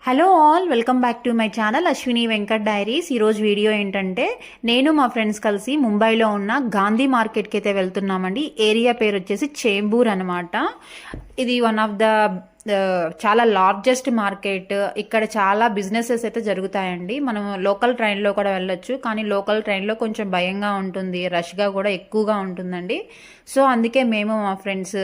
Hello all, welcome back to my channel Ashwini Venkat diaries. ఈరోజు video ఏంటంటే నేను మా ఫ్రెండ్స్ కలిసి ముంబైలో ఉన్న గాంధీ మార్కెట్కి అయితే వెళ్తున్నామండి. ఏరియా పేరు వచ్చేసి చేంబూర్ అనమాట. ఇది వన్ ఆఫ్ ద చాలా లార్జెస్ట్ మార్కెట్. ఇక్కడ చాలా బిజినెసెస్ అయితే జరుగుతాయండి. మనం లోకల్ ట్రైన్లో కూడా వెళ్ళొచ్చు, కానీ లోకల్ ట్రైన్లో కొంచెం భయంగా ఉంటుంది, రష్గా కూడా ఎక్కువగా ఉంటుందండి. సో అందుకే మేము మా ఫ్రెండ్స్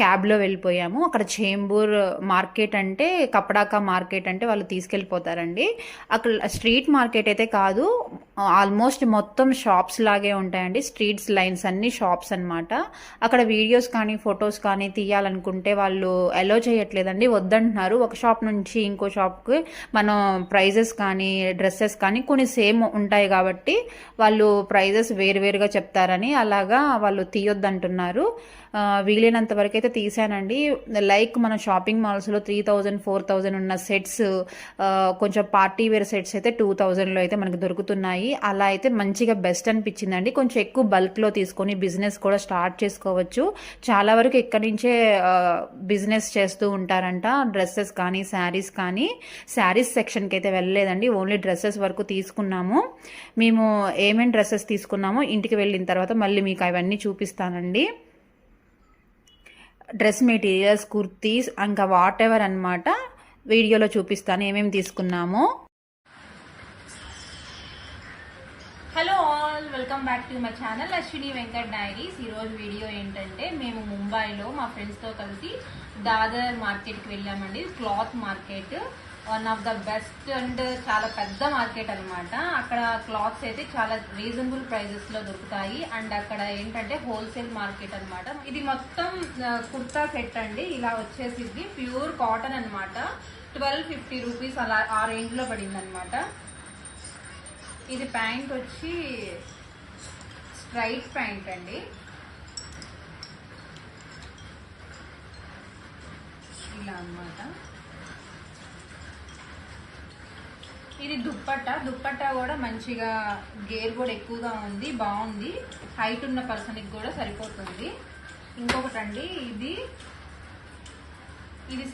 క్యాబ్లో వెళ్ళిపోయాము. అక్కడ చేంబూర్ మార్కెట్ అంటే కపడాకా మార్కెట్ అంటే వాళ్ళు తీసుకెళ్ళిపోతారండి. అక్కడ స్ట్రీట్ మార్కెట్ అయితే కాదు, ఆల్మోస్ట్ మొత్తం షాప్స్ లాగే ఉంటాయండి. స్ట్రీట్స్ లైన్స్ అన్ని షాప్స్ అనమాట. అక్కడ వీడియోస్ కానీ ఫొటోస్ కానీ తీయాలనుకుంటే వాళ్ళు అలో చేయట్లేదండి, వద్దంటున్నారు. ఒక షాప్ నుంచి ఇంకో షాప్కి మనం ప్రైజెస్ కానీ డ్రెస్సెస్ కానీ కొన్ని సేమ్ ఉంటాయి కాబట్టి వాళ్ళు ప్రైజెస్ వేరువేరుగా చెప్తారని అలాగా వాళ్ళు తీయొద్దంటున్నారు. వీలైనంత వరకు అయితే తీసానండి. లైక్ మన షాపింగ్ మాల్స్లో 3000 4000 ఉన్న సెట్స్, కొంచెం పార్టీ వేర్ సెట్స్ అయితే 2000లో అయితే మనకు దొరుకుతున్నాయి. అలా అయితే మంచిగా బెస్ట్ అనిపించిందండి. కొంచెం ఎక్కువ బల్క్లో తీసుకొని బిజినెస్ కూడా స్టార్ట్ చేసుకోవచ్చు. చాలా వరకు ఇక్కడి నుంచే బిజినెస్ చేస్తూ ఉంటారంట. డ్రెస్సెస్ కానీ శారీస్ కానీ. శారీస్ సెక్షన్కి అయితే వెళ్ళలేదండి, ఓన్లీ డ్రెస్సెస్ వరకు తీసుకున్నాము. మేము ఏమేమి డ్రెస్సెస్ తీసుకున్నామో ఇంటికి వెళ్ళిన తర్వాత మళ్ళీ మీకు అవన్నీ చూపిస్తానండి. డ్రెస్ మెటీరియల్స్, కుర్తీస్, ఇంకా వాట్ ఎవర్ అనమాట వీడియోలో చూపిస్తాను ఏమేమి తీసుకున్నామో. Hello all, welcome back to my channel Ashwini Venkat diaries. ఈరోజు వీడియో ఏంటంటే మేము ముంబైలో మా ఫ్రెండ్స్తో కలిసి దాదర్ మార్కెట్కి వెళ్ళామండి. Cloth market, one of the best and చాలా పెద్ద మార్కెట్ అనమాట. అక్కడ క్లాత్స్ అయితే చాలా రీజనబుల్ ప్రైజెస్లో దొరుకుతాయి. అండ్ అక్కడ ఏంటంటే హోల్సేల్ మార్కెట్ అనమాట. ఇది మొత్తం కుర్తా సెట్ అండి. ఇలా వచ్చేసి ప్యూర్ కాటన్ అనమాట. 1250 రూపీస్ అలా ఆ రేంజ్లో పడింది అనమాట. ఇది ప్యాంట్ వచ్చి స్ట్రైట్ ప్యాంట్ అండి. ఇలా అన్నమాట. ఇది దుప్పట్టా కూడా మంచిగా గేర్ కూడా ఎక్కువగా ఉంది, బాగుంది. హైట్ ఉన్న పర్సన్కి కూడా సరిపోతుంది. ఇంకొకటి అండి, ఇది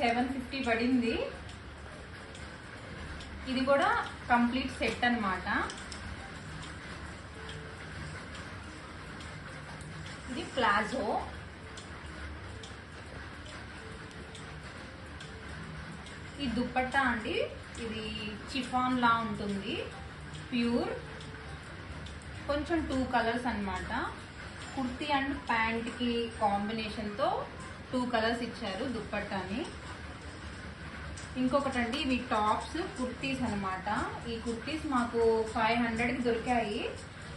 750 పడింది. ఇది కూడా కంప్లీట్ సెట్ అన్నమాట. ఇది ప్లాజో. ఈ దుప్పట్టా అండి, ఇది చిఫాన్ లా ఉంటుంది, ప్యూర్. కొంచెం 2 కలర్స్ అన్నమాట. కుర్తీ అండ్ ప్యాంట్కి కాంబినేషన్తో 2 కలర్స్ ఇచ్చారు దుప్పట్టాని. ఇంకొకటండి, ఇవి టాప్స్, కుర్తీస్ అనమాట. ఈ కుర్తీస్ మాకు 500కి దొరికాయి.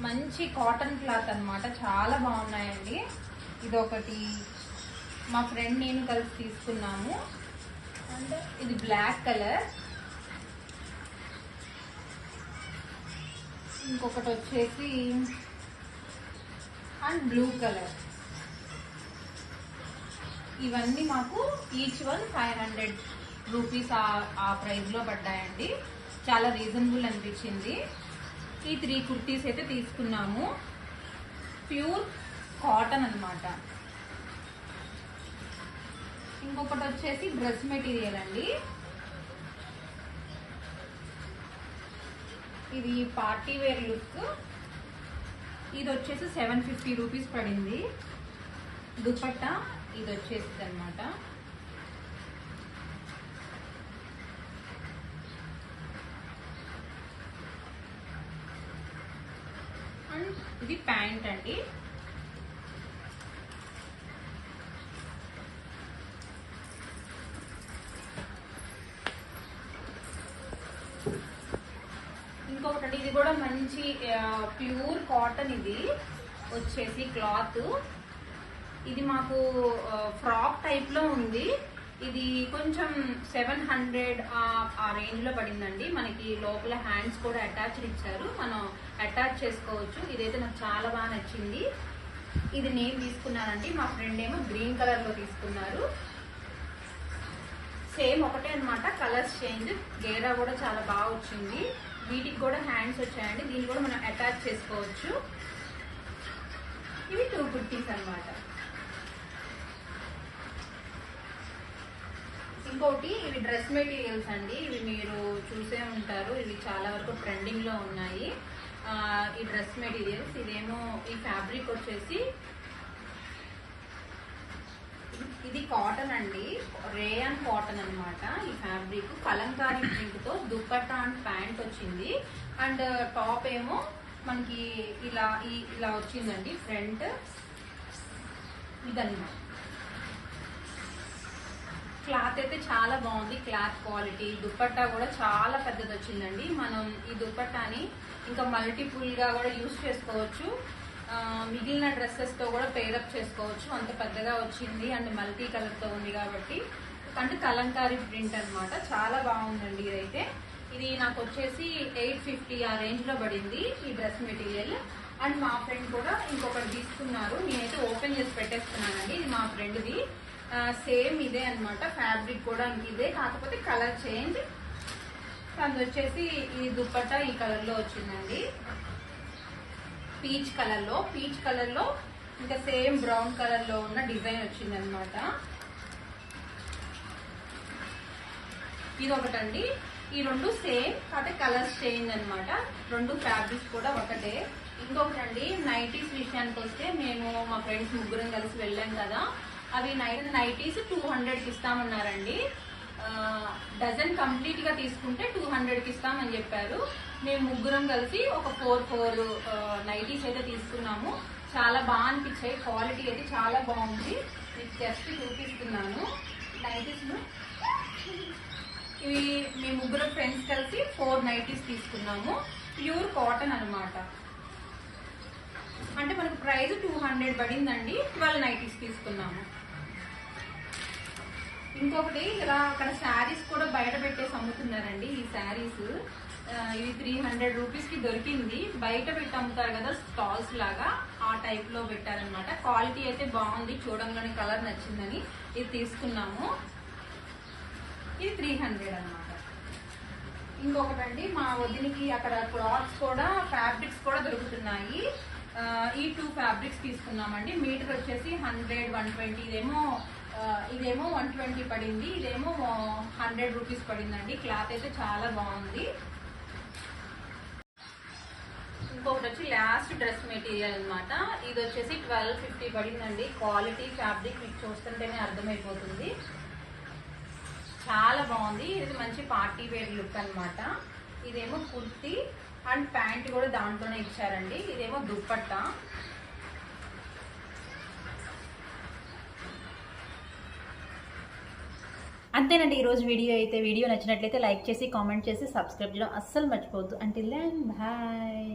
మంచి కాటన్ క్లాత్ అనమాట, చాలా బాగున్నాయండి. ఇదొకటి మా ఫ్రెండ్ నేను కలిసి తీసుకున్నాము. అండ్ ఇది బ్లాక్ కలర్. ఇంకొకటి వచ్చేసి అండ్ బ్లూ కలర్. ఇవన్నీ మాకు ఈచ్ వన్ 500 రూపీస్ ఆ ప్రైస్లో పడ్డాయండి. చాలా రీజనబుల్ అనిపించింది. ఈ 3 కుర్తీస్ అయితే తీసుకున్నాము. ప్యూర్ కాటన్ అనమాట. ఇంకొకటి వచ్చేసి డ్రెస్ మెటీరియల్ అండి. ఇది పార్టీ వేర్ లుక్. ఇది వచ్చేసి 750 రూపీస్ పడింది. దుపట్టా ఇది వచ్చేసి అనమాట. అండ్ ఇది ప్యాంట్ అండి. ఇంకొకటి, ఇది కూడా మంచి ప్యూర్ కాటన్. ఇది వచ్చేసి క్లాత్. ఇది మాకు ఫ్రాక్ టైప్ లో ఉంది. ఇది కొంచెం 700 ఆ రేంజ్ లో పడిందండి. మనకి లోపల హ్యాండ్స్ కూడా అటాచ్డ్ ఇచ్చారు, మనం అటాచ్ చేసుకోవచ్చు. ఇదైతే నాకు చాలా బాగా నచ్చింది. ఇది నేను తీసుకున్నానండి, మా ఫ్రెండ్ ఏమో గ్రీన్ కలర్ లో తీసుకున్నారు. సేమ్ ఒకటే అనమాట, కలర్స్ చేంజ్. గేరా కూడా చాలా బాగా వచ్చింది. వీటికి కూడా హ్యాండ్స్ వచ్చాయండి, దీన్ని కూడా మనం అటాచ్ చేసుకోవచ్చు. ఇవి 2 కుర్తీస్ అనమాట. ఇంకోటి ఇవి డ్రెస్ మెటీరియల్స్ అండి. ఇవి మీరు చూసే ఉంటారు, ఇవి చాలా వరకు ట్రెండింగ్ లో ఉన్నాయి. ఈ డ్రెస్ మెటీరియల్స్, ఇదేమో ఈ ఫ్యాబ్రిక్ వచ్చేసి ఇది కాటన్ అండి, రేయన్ కాటన్ అన్నమాట. ఈ ఫ్యాబ్రిక్ కలంకారీ ప్రింట్ తో దుపట్టా అండ్ ప్యాంట్ వచ్చింది. అండ్ టాప్ ఏమో మనకి ఇలా వచ్చిందండి ఫ్రంట్. ఇదన్నమాట. క్లాత్ అయితే చాలా బాగుంది, క్లాత్ క్వాలిటీ. దుపట్టా కూడా చాలా పెద్దది వచ్చిందండి. మనం ఈ దుపట్టాని ఇంకా మల్టిపుల్ గా కూడా యూజ్ చేసుకోవచ్చు. మిగిలిన డ్రెస్సెస్ తో కూడా పేరప్ చేసుకోవచ్చు, అంత పెద్దగా వచ్చింది. అండ్ మల్టీ కలర్ తో ఉంది కాబట్టి, అంటే కలంకారీ ప్రింట్ అన్నమాట. చాలా బాగుందండి ఇదైతే. ఇది నాకు వచ్చేసి 850 ఆ రేంజ్ లో పడింది ఈ డ్రెస్ మెటీరియల్. అండ్ మా ఫ్రెండ్ కూడా ఇంకొకటి తీసుకున్నారు, నేనైతే ఓపెన్ చేసి పెట్టేస్తున్నానండి. ఇది మా ఫ్రెండ్ది. సేమ్ ఇదే అన్నమాట, ఫ్యాబ్రిక్ కూడా ఇదే, కాకపోతే కలర్ చేంజ్. అది వచ్చేసి ఈ దుపట్టా ఈ కలర్ లో వచ్చిందండి, పీచ్ కలర్ లో ఇంకా సేమ్ బ్రౌన్ కలర్ లో ఉన్న డిజైన్ వచ్చింది అనమాట. ఇది ఒకటండి. ఈ రెండు సేమ్, కాకపోతే కలర్స్ చేంజ్ అనమాట. రెండు ఫ్యాబ్రిక్స్ కూడా ఒకటే. ఇంకొకటండి, నైటీస్ విషయానికి వస్తే మేము మా ఫ్రెండ్స్ ముగ్గురం కలిసి వెళ్ళాం కదా, అవి నైటీస్ 200కి ఇస్తామన్నారండి. డజన్ కంప్లీట్ గా తీసుకుంటే 200కి ఇస్తామని చెప్పారు. మేము ముగ్గురం కలిసి ఒక 4 నైటీస్ అయితే తీసుకున్నాము. చాలా బాగా అనిపించాయి, క్వాలిటీ అయితే చాలా బాగుంది. మీకు జస్ట్ చూపిస్తున్నాను నైటీస్. ఇవి మేము ముగ్గురు ఫ్రెండ్స్ కలిసి 4 నైటీస్ తీసుకున్నాము. ప్యూర్ కాటన్ అనమాట. అంటే మనకు ప్రైస్ 200 పడిందండి. 12 నైటీస్ తీసుకున్నాము. ఇంకొకటి, ఇలా అక్కడ శారీస్ కూడా బయట పెట్టేసి అమ్ముతున్నారండి. ఈ శారీస్ ఇవి 300 రూపీస్ కి దొరికింది. బయట పెట్టి అమ్ముతారు కదా స్టాల్స్ లాగా, ఆ టైప్ లో పెట్టారనమాట. క్వాలిటీ అయితే బాగుంది, చూడంగానే కలర్ నచ్చిందని ఇది తీసుకున్నాము. ఇది 300 అన్నమాట. ఇంకొకటండి, మా వదినికి అక్కడ క్లాత్స్ కూడా ఫ్యాబ్రిక్స్ కూడా దొరుకుతున్నాయి. ఈ 2 ఫ్యాబ్రిక్స్ తీసుకున్నామండి. మీటర్ వచ్చేసి 100, 120. ఇదేమో 120 పడింది, ఇదేమో 100 రూపీస్ పడిందండి. క్లాత్ అయితే చాలా బాగుంది. ఇంకొకటి వచ్చి లాస్ట్ డ్రెస్ మెటీరియల్ అనమాట. ఇది వచ్చేసి 1250 పడిందండి. క్వాలిటీ ఫ్యాబ్రిక్ మీకు చూస్తుంటేనే అర్థమైపోతుంది, చాలా బాగుంది. ఇది మంచి పార్టీ వేర్ లుక్ అనమాట. ఇదేమో కుర్తీ అండ్ ప్యాంట్ కూడా దాంట్లోనే ఇచ్చారండి. ఇదేమో దుప్పట్టా. అంతేనండి ఈరోజు వీడియో అయితే. వీడియో నచ్చినట్లయితే లైక్ చేసి, కామెంట్ చేసి, సబ్స్క్రైబ్ చేయడం అస్సలు మర్చిపోవద్దు. Until then bye.